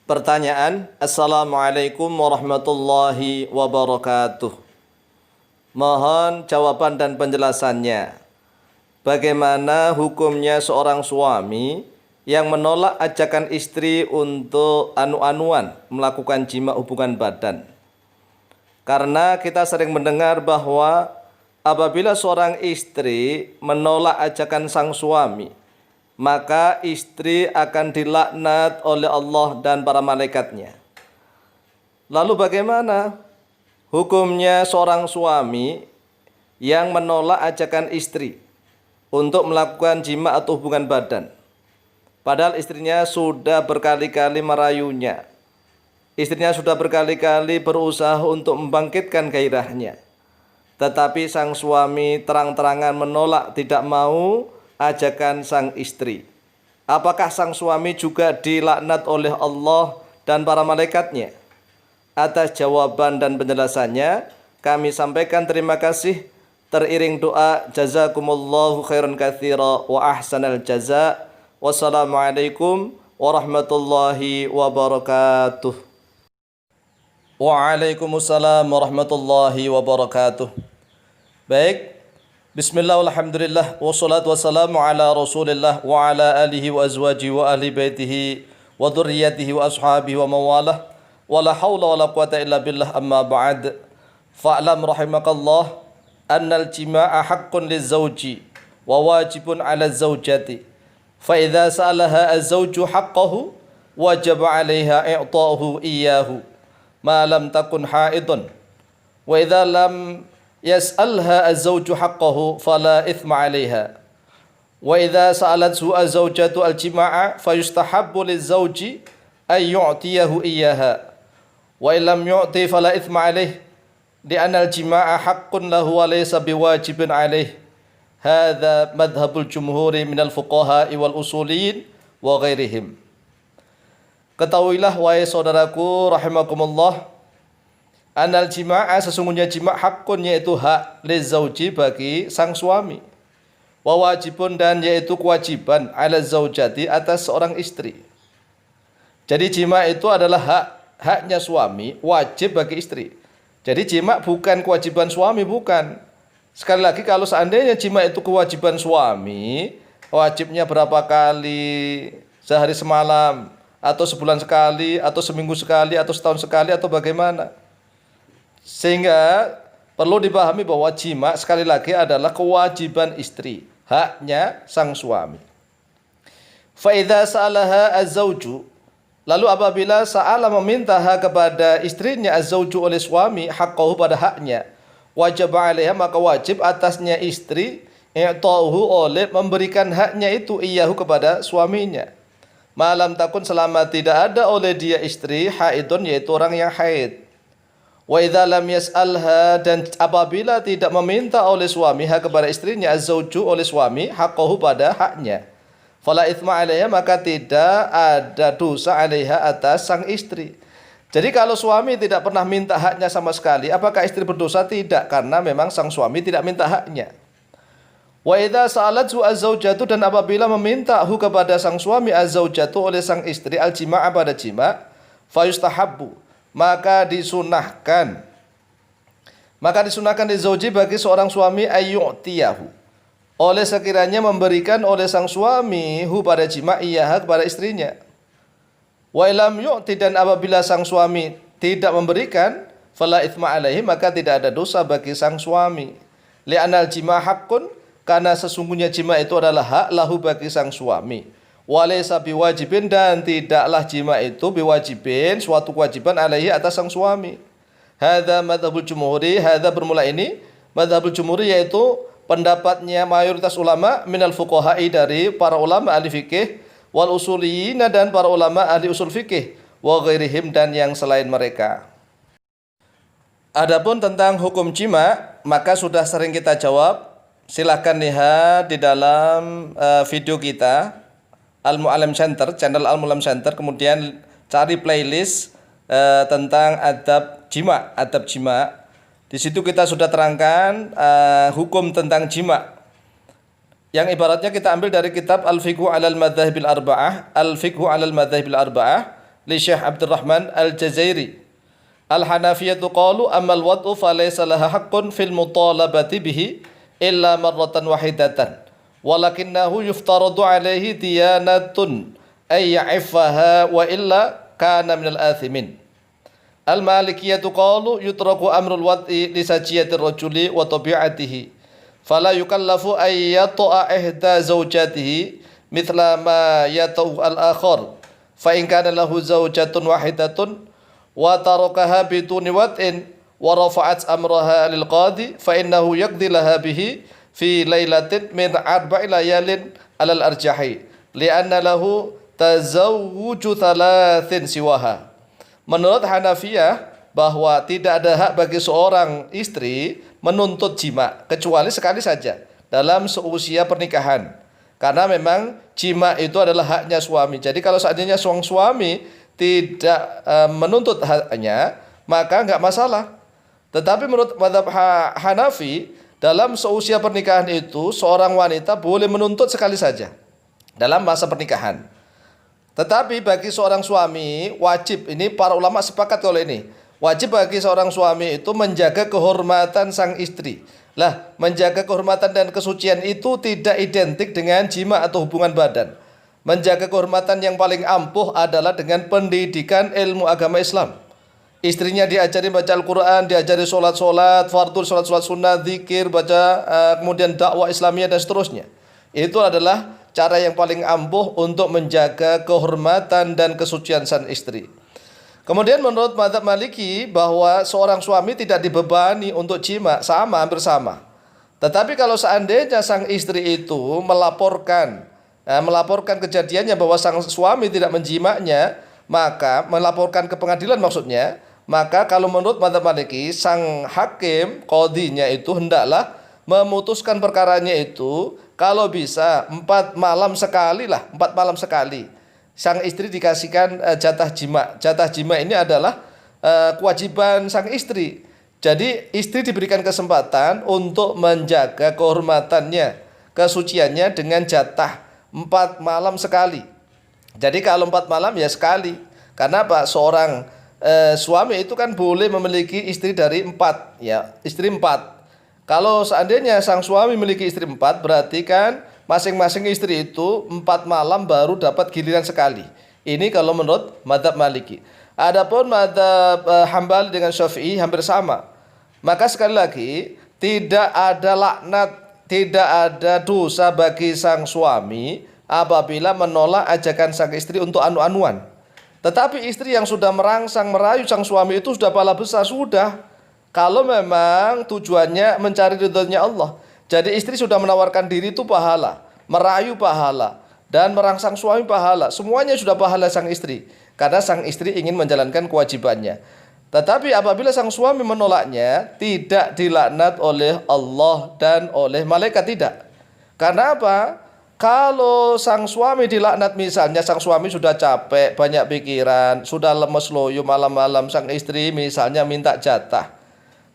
Pertanyaan, Assalamualaikum warahmatullahi wabarakatuh. Mohon jawaban dan penjelasannya. Bagaimana hukumnya seorang suami yang menolak ajakan istri untuk anu-anuan melakukan jima hubungan badan? Karena kita sering mendengar bahwa apabila seorang istri menolak ajakan sang suami, maka istri akan dilaknat oleh Allah dan para malaikatnya. Lalu bagaimana hukumnya seorang suami yang menolak ajakan istri untuk melakukan jima atau hubungan badan, padahal istrinya sudah berkali-kali merayunya, istrinya sudah berkali-kali berusaha untuk membangkitkan gairahnya, tetapi sang suami terang-terangan menolak, tidak mau ajakan sang istri. Apakah sang suami juga dilaknat oleh Allah dan para malaikatnya? Atas jawaban dan penjelasannya kami sampaikan terima kasih, teriring doa jazakumullahu khairan katsira wa ahsanal jaza. Wassalamualaikum warahmatullahi wabarakatuh. Waalaikumsalam warahmatullahi wabarakatuh. Baik, bismillah, alhamdulillah, wassalatu wassalamu ala rasulillah wa ala alihi wa azwajihi wa ahli baitihi wa dhurriyyatihi wa ashabihi wa mawalah wa la hawla wa la quwata illa billah, amma ba'd. Fa'lam rahimakallah annal jima'a haqqun lizawji wa wajibun ala zawjati, fa idza sa'alaha az-zawju haqqahu wajaba 'alaiha i'ta'uhu iyyahu ma lam takun haidun, wa idza lam yas'alha az-zawju haqqahu fala ithma 'alaiha, wa idza sa'alathu az-zawjatu al-jima'a fayustahabbu liz-zawji ay yu'tiyahu iyyaha, wa illam yu'ti fala ithma 'alaihi li'anna al-jima'a haqqun lahu wa laysa biwajibin 'alaihi. Hadza madhhabul jumhuri minal fuqaha'i wal usuliyyin wa ghairihim. Ketahuilah wahai saudaraku rahimakumullah, anal jima'a, sesungguhnya jima' hakun, yaitu hak, lizauji, bagi sang suami, wa wajibun, dan yaitu kewajiban, ala zaujati, atas seorang istri. Jadi jima' itu adalah haknya suami, wajib bagi istri. Jadi jima' bukan kewajiban suami, bukan. Sekali lagi, kalau seandainya jima' itu kewajiban suami, wajibnya berapa kali, sehari semalam, atau sebulan sekali, atau seminggu sekali, atau setahun sekali, atau bagaimana? Sehingga perlu dipahami bahwa jima' sekali lagi adalah kewajiban istri, haknya sang suami. Fa idza sa'alaha az-zawju, lalu apabila sa'ala, meminta kepada istrinya, az-zawju, oleh suami, haqqahu, pada haknya, wajib 'alaiha, maka wajib atasnya istri, i'ta'uhu, oleh memberikan haknya itu, iyahu, kepada suaminya, malam takun, selama tidak ada oleh dia istri haidun, yaitu orang yang haid. Wa idza lam yas'alha, dan apabila tidak meminta oleh suami kepada istrinya, az-zawju, oleh suami, haqqahu, pada haknya, fala itsma 'alaiha, maka tidak ada dosa 'alaiha, atas sang istri. Jadi kalau suami tidak pernah minta haknya sama sekali, apakah istri berdosa? Tidak, karena memang sang suami tidak minta haknya. Wa idza sa'alathu az-zawjatu, dan apabila meminta kepada sang suami, az-zawjatu, oleh sang istri, al-jima'a, pada jima', fayustahabbu, maka disunahkan di zauji, bagi seorang suami, ayyu'tiyahu, oleh sekiranya memberikan oleh sang suami pada jima', iyaha, kepada istrinya. Wa ilam yu'ti, dan apabila sang suami tidak memberikan, fala itsma 'alaihi, maka tidak ada dosa bagi sang suami. Li'anal jima' haqqun, karena sesungguhnya jima' itu adalah hak, lahu, bagi sang suami. Walaysa biwajibin, dan tidaklah jima' itu biwajibin, suatu kewajiban, alaihi, atas sang suami. Hadza madhabul jumhuri, hadza, bermula ini, madhabul jumhuri, yaitu pendapatnya mayoritas ulama, minal fuqaha'i, dari para ulama ahli fikih, wal usuliyyin, dan para ulama ahli usul fikih, wa ghairihim, dan yang selain mereka. Adapun tentang hukum jima', maka sudah sering kita jawab. Silahkan lihat di dalam video kita, Al-Mu'allim Center, channel Al-Mu'allim Center, kemudian cari playlist tentang adab jima'. Di situ kita sudah terangkan hukum tentang jima', yang ibaratnya kita ambil dari kitab Al-Fiqhu 'alal Madzahibil Arba'ah, Al-Fiqhu 'alal Madzahibil Arba'ah, li Syekh Abdurrahman Al-Jazairi. Al-Hanafiyatu qalu ammal wad'u falaysa laha haqqun fil mutalabati bihi illa marratan wahidatan walakinnahu yuftaradu alaihi diyanatun ay ya'iffaha wa illa kana minal athimin. Al-Malikiyatu qalu yutraku amrul wad'i li sajiyatir rajuli wa tabi'atihi fala yukallafu ay yata'a ihda zawjatihi mithla ma yata'u al-akhar fa in kana lahu zawjatun wahidatun wa tarakaha bituni wad'in wa rafa'at amraha lil qadi fa innahu yaqdi laha bihi fi lailatin min arba'i layalin alal arjahi li'anna lahu tazawwuju thalathin siwaha. Menurut Hanafiyah bahwa tidak ada hak bagi seorang istri menuntut jima kecuali sekali saja dalam seusia pernikahan. Karena memang jima itu adalah haknya suami. Jadi kalau seandainya seorang suami tidak menuntut haknya, maka enggak masalah. Tetapi menurut mazhab Hanafi, dalam seusia pernikahan itu seorang wanita boleh menuntut sekali saja dalam masa pernikahan. Tetapi bagi seorang suami wajib, ini para ulama sepakat kalau ini, wajib bagi seorang suami itu menjaga kehormatan sang istri. Lah, menjaga kehormatan dan kesucian itu tidak identik dengan jima atau hubungan badan. Menjaga kehormatan yang paling ampuh adalah dengan pendidikan ilmu agama Islam. Istrinya diajari baca Al-Quran, diajari sholat-sholat, fardhu, sholat-sholat sunnah, zikir, baca, kemudian dakwah Islamiyah dan seterusnya. Itu adalah cara yang paling ampuh untuk menjaga kehormatan dan kesucian sang istri. Kemudian menurut mazhab Maliki bahwa seorang suami tidak dibebani untuk jima, hampir sama. Tetapi kalau seandainya sang istri itu melaporkan kejadiannya bahwa sang suami tidak menjimaknya, maka melaporkan ke pengadilan maksudnya, maka kalau menurut mazhab Maliki sang hakim, qadhinya itu hendaklah memutuskan perkaranya itu kalau bisa 4 malam sekali. Sang istri dikasihkan jatah jima. Jatah jima ini adalah kewajiban sang istri. Jadi istri diberikan kesempatan untuk menjaga kehormatannya, kesuciannya dengan jatah 4 malam sekali. Jadi kalau 4 malam ya sekali. Karena apa? Seorang suami itu kan boleh memiliki istri dari 4, ya, istri 4. Kalau seandainya sang suami memiliki istri 4, berarti kan masing-masing istri itu 4 malam baru dapat giliran sekali. Ini kalau menurut mazhab Maliki. Adapun mazhab Hambali dengan Syafi'i hampir sama. Maka sekali lagi, tidak ada laknat, tidak ada dosa bagi sang suami apabila menolak ajakan sang istri untuk anu-anuan. Tetapi istri yang sudah merangsang, merayu sang suami itu sudah pahala besar, sudah. Kalau memang tujuannya mencari ridhonya Allah. Jadi istri sudah menawarkan diri itu pahala, merayu pahala, dan merangsang suami pahala. Semuanya sudah pahala sang istri. Karena sang istri ingin menjalankan kewajibannya. Tetapi apabila sang suami menolaknya, tidak dilaknat oleh Allah dan oleh malaikat, tidak. Karena apa? Kalau sang suami dilaknat, misalnya sang suami sudah capek, banyak pikiran, sudah lemes loyo malam-malam, sang istri misalnya minta jatah.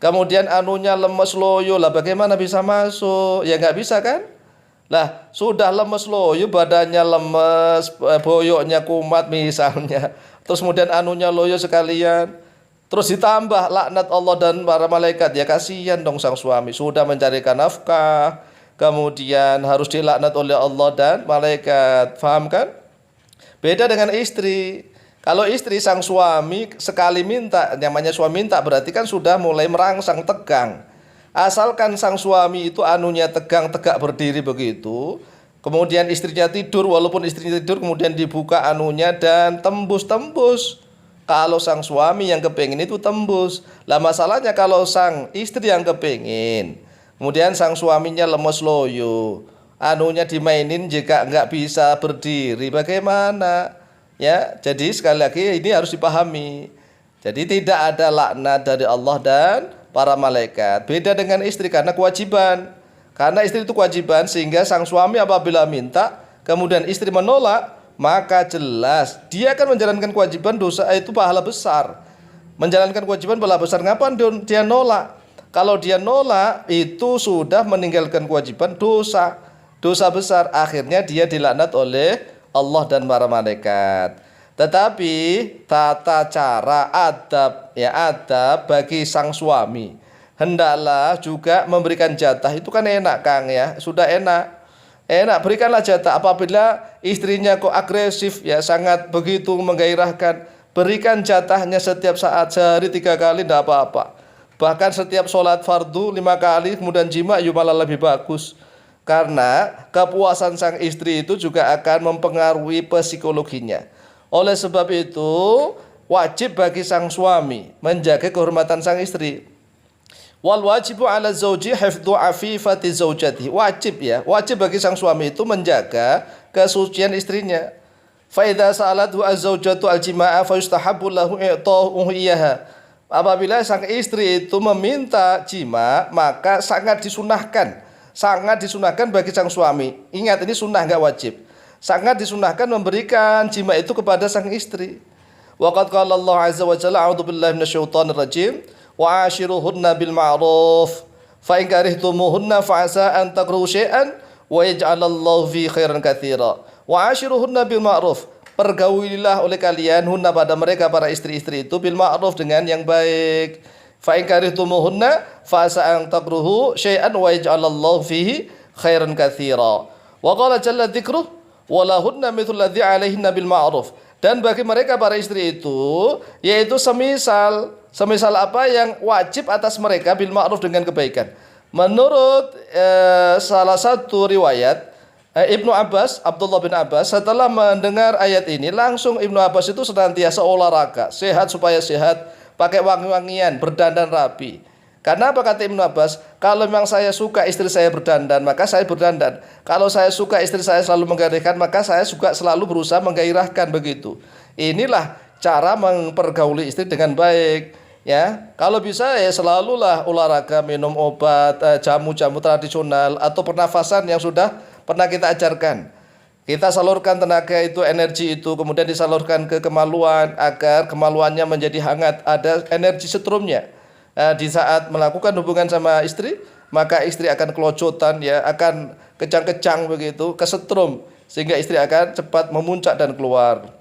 Kemudian anunya lemes loyo, lah bagaimana bisa masuk? Ya nggak bisa kan? Lah sudah lemes loyo, badannya lemes, boyoknya kumat misalnya. Terus kemudian anunya loyo sekalian. Terus ditambah laknat Allah dan para malaikat, ya kasihan dong sang suami. Sudah mencarikan nafkah, kemudian harus dilaknat oleh Allah dan malaikat. Faham kan? Beda dengan istri. Kalau istri sang suami sekali minta, namanya suami minta berarti kan sudah mulai merangsang, tegang. Asalkan sang suami itu anunya tegang, tegak berdiri begitu, kemudian istrinya tidur, walaupun istrinya tidur kemudian dibuka anunya dan tembus-tembus. Kalau sang suami yang kepingin itu tembus. Lah masalahnya kalau sang istri yang kepingin, kemudian sang suaminya lemes loyo, anunya dimainin jika nggak bisa berdiri, bagaimana? Ya, jadi sekali lagi ini harus dipahami. Jadi tidak ada laknat dari Allah dan para malaikat. Beda dengan istri karena kewajiban. Karena istri itu kewajiban sehingga sang suami apabila minta kemudian istri menolak, maka jelas dia akan menjalankan kewajiban, dosa itu pahala besar. Menjalankan kewajiban pahala besar. Ngapain dia nolak? Kalau dia nolak itu sudah meninggalkan kewajiban, dosa besar. Akhirnya dia dilaknat oleh Allah dan para malaikat. Tetapi tata cara adab bagi sang suami hendaklah juga memberikan jatah. Itu kan enak Kang ya, sudah enak. Enak berikanlah jatah. Apabila istrinya kok agresif ya, sangat begitu menggairahkan, berikan jatahnya setiap saat, sehari 3 kali tidak apa-apa. Bahkan setiap sholat fardu 5 kali kemudian jima malah lebih bagus. Karena kepuasan sang istri itu juga akan mempengaruhi psikologinya. Oleh sebab itu wajib bagi sang suami menjaga kehormatan sang istri. Wal wajibu ala zauji hifdhu afifati zaujati. Wajib bagi sang suami itu menjaga kesucian istrinya. Fa idza sa'alathu az-zaujatu al-jima'a fa yustahabbu lahu i'ta'uhu iyyaha. Apabila sang istri itu meminta jima, maka sangat disunahkan bagi sang suami. Ingat, ini sunnah, enggak wajib. Sangat disunahkan memberikan jima itu kepada sang istri. Waqad qala Allah azza wa jalla, a'udzu billahi minasyaitonir rajim, wa ashiruhunna bil ma'ruf fa in karihtumuhunna fa asa an takrahu syai'an wa yaj'alallahu fi khairan katsira. Wa ashiruhunna bil ma'ruf, pergaulilah oleh kalian hunna pada mereka para istri-istri itu bil ma'ruf dengan yang baik. Fa in karihtumuhunna fa asa an takrahu syai'an wa yaj'alallahu fihi khairan katsira. Wa qala jalla dzikruh walahunna mithlu alladzi 'alaihinna bil ma'ruf. Dan bagi mereka para istri itu yaitu semisal apa yang wajib atas mereka bil ma'ruf dengan kebaikan. Menurut salah satu riwayat Ibnu Abbas, Abdullah bin Abbas, setelah mendengar ayat ini langsung Ibnu Abbas itu senantiasa olahraga, sehat supaya sehat, pakai wangi-wangian, berdandan rapi. Karena apa kata Ibnu Abbas? Kalau memang saya suka istri saya berdandan, maka saya berdandan. Kalau saya suka istri saya selalu menggairahkan, maka saya juga selalu berusaha menggairahkan begitu. Inilah cara mempergauli istri dengan baik. Ya, kalau bisa ya selalulah olahraga, minum obat, jamu-jamu tradisional atau pernafasan yang sudah pernah kita ajarkan. Kita salurkan tenaga itu, energi itu, kemudian disalurkan ke kemaluan agar kemaluannya menjadi hangat, ada energi setrumnya. Di saat melakukan hubungan sama istri, maka istri akan kelojotan ya, akan kejang-kejang begitu, kesetrum, sehingga istri akan cepat memuncak dan keluar.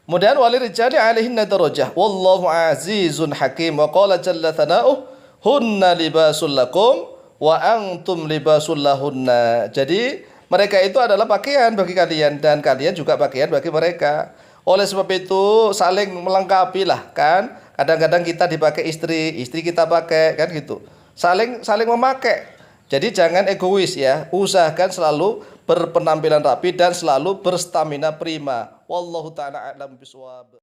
Kemudian walirijali alaihinna darajah wallahu azizun hakim wa qala jalla thana'uh hunna libasul lakum wa antum libasul lahunna. Jadi mereka itu adalah pakaian bagi kalian dan kalian juga pakaian bagi mereka. Oleh sebab itu saling melengkapi lah kan. Kadang-kadang kita dipakai istri kita pakai kan gitu. Saling memakai. Jadi jangan egois ya. Usahakan selalu berpenampilan rapi dan selalu berstamina prima. Wallahu ta'ala a'lam bishawab.